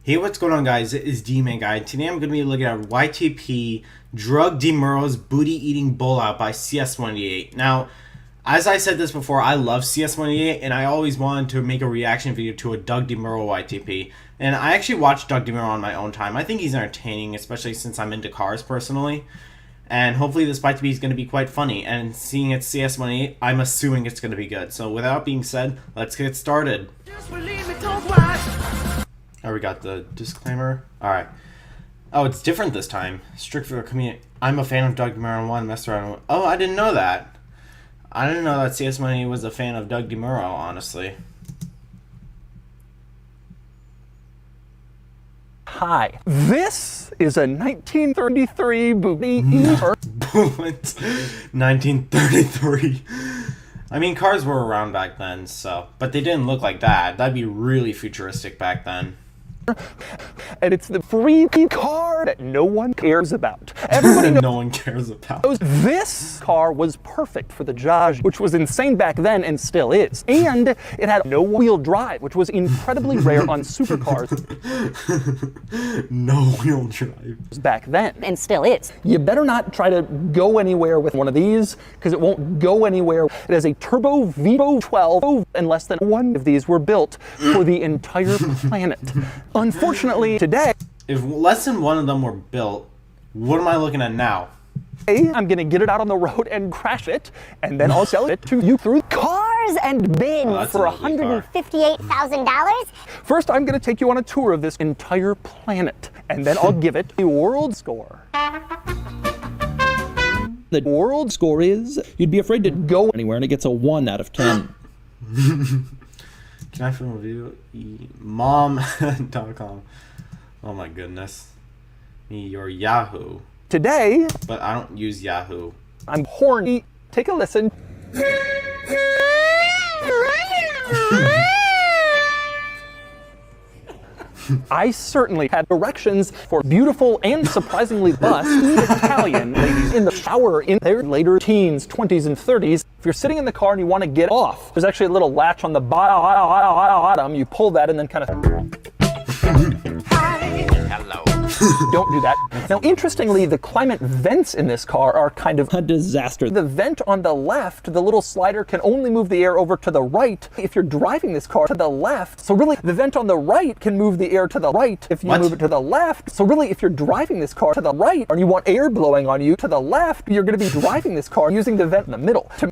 Hey, what's going on, guys? It is D-Man Guy. Today I'm going to be looking at YTP Doug Demuro's Booty Eating Blowout by CS188. Now, as I said this before, I love CS188, and I always wanted to make a reaction video to a Doug Demuro YTP. And I actually watched Doug Demuro on my own time. I think he's entertaining, especially since I'm into cars personally. And hopefully this YTP is going to be quite funny. And seeing it's CS188, I'm assuming it's going to be good. So without being said, let's get started. Oh, we got the disclaimer. Alright. Oh, it's different this time. Strict for the community. I'm a fan of Doug Demuro and want to mess around with... Oh, I didn't know that. I didn't know that CS188 was a fan of Doug Demuro, honestly. Hi. This is a 1933 booty eater. 1933. I mean, cars were around back then, so... But they didn't look like that. That'd be really futuristic back then. And it's the free car that no one cares about. Everybody knows no one cares about. This car was perfect for the job, which was insane back then and still is. And it had no wheel drive, which was incredibly rare on supercars. No wheel drive. Back then. And still is. You better not try to go anywhere with one of these, because it won't go anywhere. It has a turbo V12, and less than one of these were built for the entire planet. Unfortunately, today, if less than one of them were built, what am I looking at now? I'm gonna get it out on the road and crash it, and then I'll sell it to you through Cars and bins for $158,000. First, I'm gonna take you on a tour of this entire planet, and then I'll give it a world score. The world score is, you'd be afraid to go anywhere, and it gets a 1 out of 10. Can I film a video? Mom.com. Oh my goodness. Me, your Yahoo. Today, but I don't use Yahoo. I'm horny. Take a listen. I certainly had directions for beautiful and surprisingly bust Italian ladies in the shower in their later teens, 20s, and 30s. If you're sitting in the car and you want to get off, there's actually a little latch on the bottom. You pull that and then kind of... Hello. Don't do that. Now, interestingly, the climate vents in this car are kind of a disaster. The vent on the left, the little slider, can only move the air over to the right if you're driving this car to the left. So really, the vent on the right can move the air to the right if you move it to the left. So really, if you're driving this car to the right and you want air blowing on you to the left, you're going to be driving this car using the vent in the middle to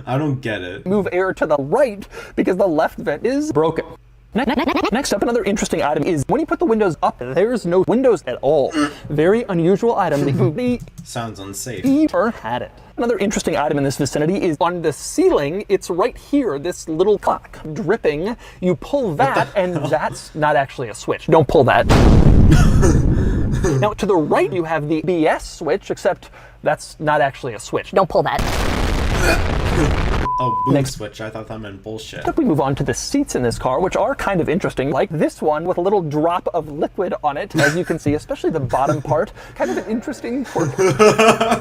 I don't get it. Move air to the right because the left vent is broken. Next up, another interesting item is when you put the windows up, there's no windows at all. Very unusual item. The sounds unsafe. Never had it. Another interesting item in this vicinity is on the ceiling. It's right here, this little clock dripping. You pull that, and that's not actually a switch. Don't pull that. Now, to the right, you have the BS switch, except that's not actually a switch. Don't pull that. Oh, boom switch. I thought that meant bullshit. We move on to the seats in this car, which are kind of interesting, like this one with a little drop of liquid on it, as you can see, especially the bottom part. Kind of an interesting quirk.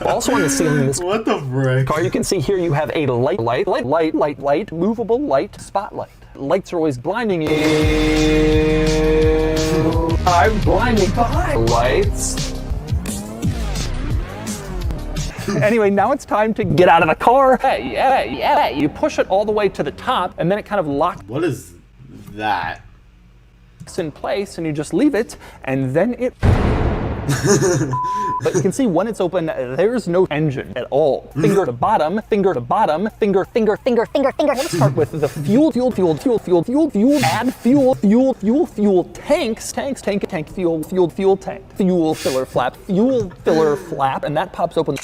Also on the ceiling in this what the frick? Car, you can see here you have a light, movable light spotlight. Lights are always blinding you. I'm blinded by lights. Anyway, now it's time to get out of the car. Yeah. You push it all the way to the top, and then it kind of locks. What is that? In place, and you just leave it, and then it... But you can see when it's open, there's no engine at all. Finger to bottom, finger to bottom, finger. Let's start with the fuel. Add fuel, tank, fuel tank, fuel filler flap, and that pops open.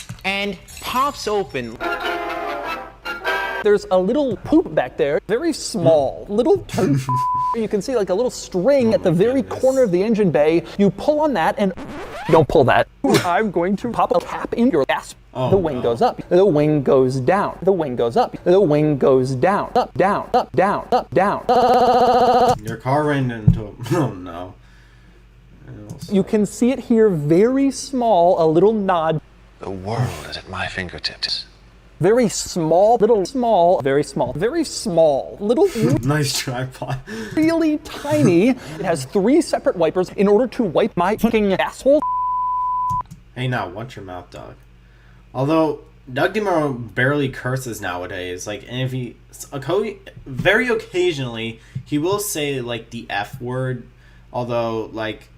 There's a little poop back there, very small, little turd. You can see like a little string at the very corner of the engine bay. You pull on that and don't pull that. I'm going to pop a cap in your gas. The wing goes up, the wing goes down, the wing goes up, the wing goes down, up, down, up, down, up, down. Your car ran into a... Oh no. You can see it here, very small, a little nod. The world is at my fingertips. very small, little small, very small, very small, little Nice tripod. really tiny. It has 3 separate wipers in order to wipe my fucking asshole. Hey, now, watch your mouth, dog. Although, Doug Demuro barely curses nowadays. Like, and if he... very occasionally, he will say, like, the F word. Although, like,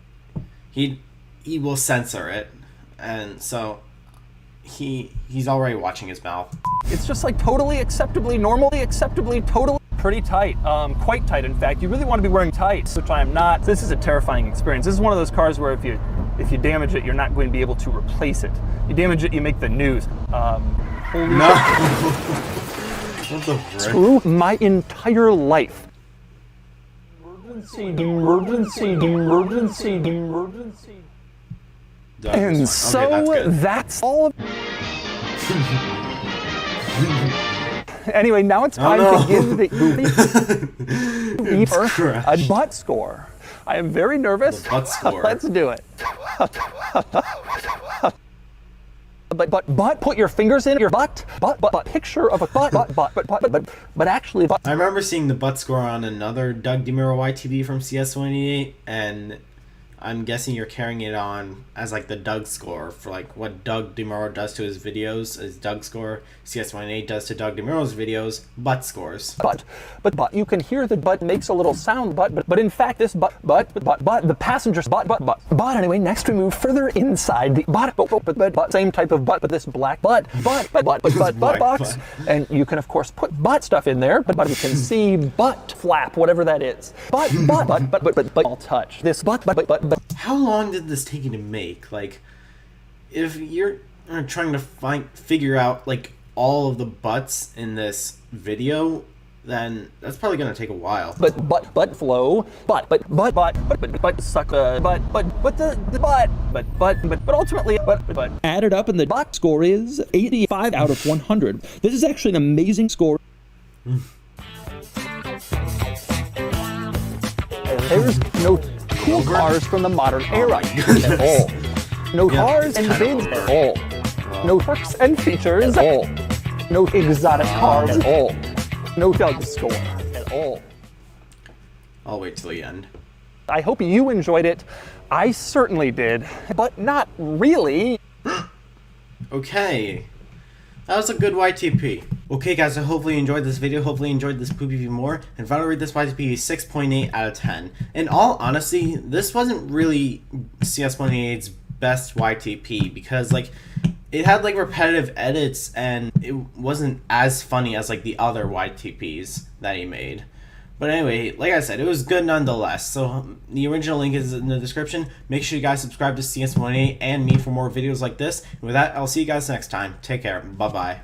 he will censor it. And so, he's already watching his mouth. It's just, like, totally acceptably, normally acceptably, totally... Pretty tight, quite tight in fact. You really want to be wearing tights, which I am not. This is a terrifying experience. This is one of those cars where if you damage it, you're not going to be able to replace it. You damage it, you make the news. Holy No! shit. What the frick? Screw my entire life. Emergency, emergency, emergency, emergency. Doug, And this so one. Okay, that's all of... Anyway, now it's time to give the Uber a butt score. I am very nervous. The butt score. Let's do it. But put your fingers in your butt. But picture of a but actually. I remember seeing the butt score on another Doug Demuro YTP from CS188, and I'm guessing you're carrying it on as like the Doug score for like what Doug Demuro does to his videos is Doug score. CS188 does to Doug Demuro's videos, butt scores. But you can hear the butt makes a little sound, but in fact this but the passenger's but anyway, next we move further inside the but same type of but this black butt box, and you can of course put butt stuff in there, but you can see butt flap, whatever that is. But I'll touch this but How long did this take you to make? Like, if you're trying to figure out like all of the butts in this video, then that's probably gonna take a while. But flow, but suck the but ultimately but Added up, and the butt score is 85 out of 100. This is actually an amazing score. There's no cool cars from the modern era at all. No cars and bids at all. No perks and features at all. No exotic cars at all. No Doug score at all. I'll wait till the end. I hope you enjoyed it. I certainly did, but not really. Okay. That was a good YTP. Okay guys, so hopefully you enjoyed this video, hopefully you enjoyed this poop even more, and if I were to rate this YTP 6.8 out of 10. In all honesty, this wasn't really CS188's best YTP, because like, it had like repetitive edits, and it wasn't as funny as like the other YTPs that he made. But anyway, like I said, it was good nonetheless. So the original link is in the description. Make sure you guys subscribe to CS188 and me for more videos like this. And with that, I'll see you guys next time. Take care. Bye-bye.